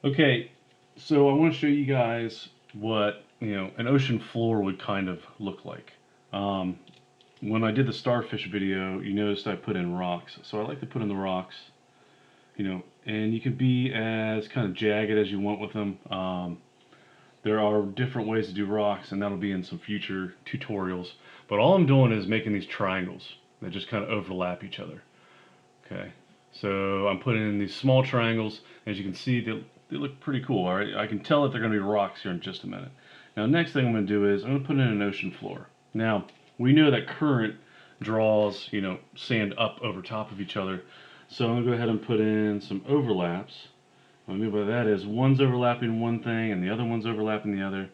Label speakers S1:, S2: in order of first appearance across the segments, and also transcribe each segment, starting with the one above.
S1: Okay, so I want to show you guys what an ocean floor would kind of look like. Um, when I did the starfish video, you noticed I put in rocks. So I like to put in the rocks, and you can be as kind of jagged as you want with them. There are different ways to do rocks, and that'll be in some future tutorials. But all I'm doing is making these triangles that just kind of overlap each other. Okay, so I'm putting in these small triangles. As you can see, they look pretty cool. All right, I can tell that they're going to be rocks here in just a minute. Now, next thing I'm going to do is I'm going to put in an ocean floor. Now, we know that current draws, sand up over top of each other. So I'm going to go ahead and put in some overlaps. What I mean by that is one's overlapping one thing and the other one's overlapping the other.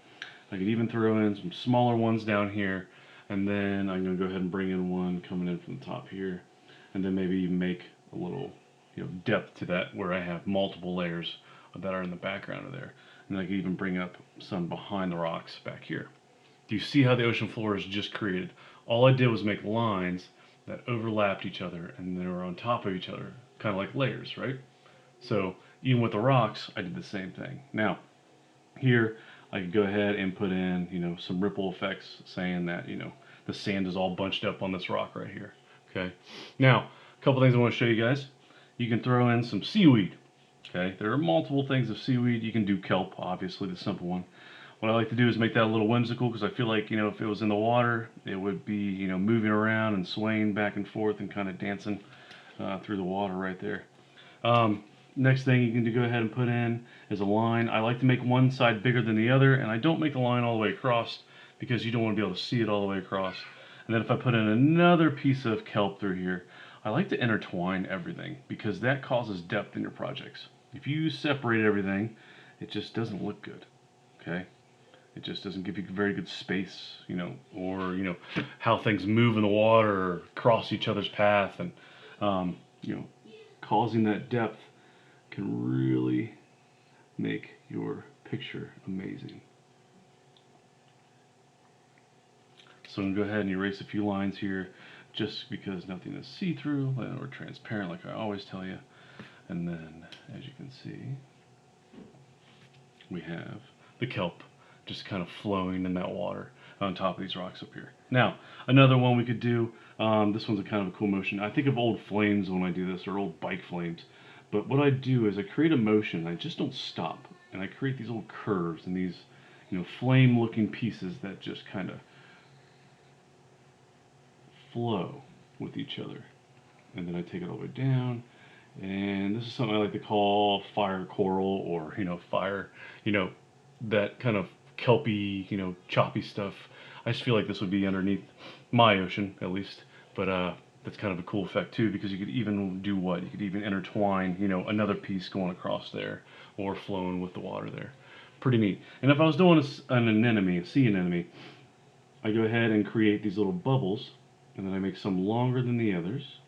S1: I could even throw in some smaller ones down here, and then I'm going to go ahead and bring in one coming in from the top here, and then maybe even make a little depth to that where I have multiple layers that are in the background of there. And I can even bring up some behind the rocks back here. Do you see how the ocean floor is just created? All I did was make lines that overlapped each other and they were on top of each other, kind of like layers, right? So even with the rocks, I did the same thing. Now, here I could go ahead and put in, some ripple effects saying that, the sand is all bunched up on this rock right here. Okay. Now, a couple things I want to show you guys. You can throw in some seaweed. Okay. There are multiple things of seaweed. You can do kelp, obviously, the simple one. What I like to do is make that a little whimsical because I feel like, if it was in the water, it would be, moving around and swaying back and forth and kind of dancing through the water right there. Next thing you can go ahead and put in is a line. I like to make one side bigger than the other, and I don't make the line all the way across because you don't want to be able to see it all the way across. And then if I put in another piece of kelp through here, I like to intertwine everything because that causes depth in your projects. If you separate everything, it just doesn't look good. Okay? It just doesn't give you very good space, or how things move in the water or cross each other's path, and you know, causing that depth can really make your picture amazing. So I'm going to go ahead and erase a few lines here just because nothing is see-through or transparent like I always tell you. And then, as you can see, we have the kelp just kind of flowing in that water on top of these rocks up here. Now, another one we could do, this one's a kind of a cool motion. I think of old flames when I do this, or old bike flames. But what I do is I create a motion, I just don't stop. And I create these little curves and these, flame-looking pieces that just kind of flow with each other. And then I take it all the way down. And this is something I like to call fire coral, or, fire, that kind of kelpy, choppy stuff. I just feel like this would be underneath my ocean, at least. But that's kind of a cool effect too, because you could even do what? You could even intertwine, another piece going across there, or flowing with the water there. Pretty neat. And if I was doing an anemone, a sea anemone, I go ahead and create these little bubbles, and then I make some longer than the others,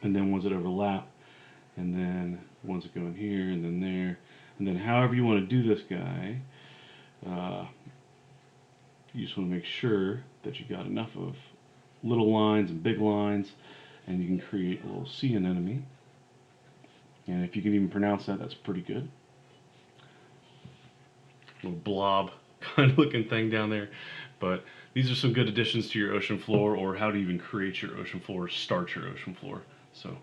S1: and then ones that overlap, and then ones that go in here, and then there, and then however you want to do this guy, you just want to make sure that you got enough of little lines and big lines, and you can create a little sea anemone. And if you can even pronounce that, that's pretty good. Little blob kind of looking thing down there. But these are some good additions to your ocean floor, or how to even create your ocean floor, or start your ocean floor. So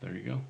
S1: there you go.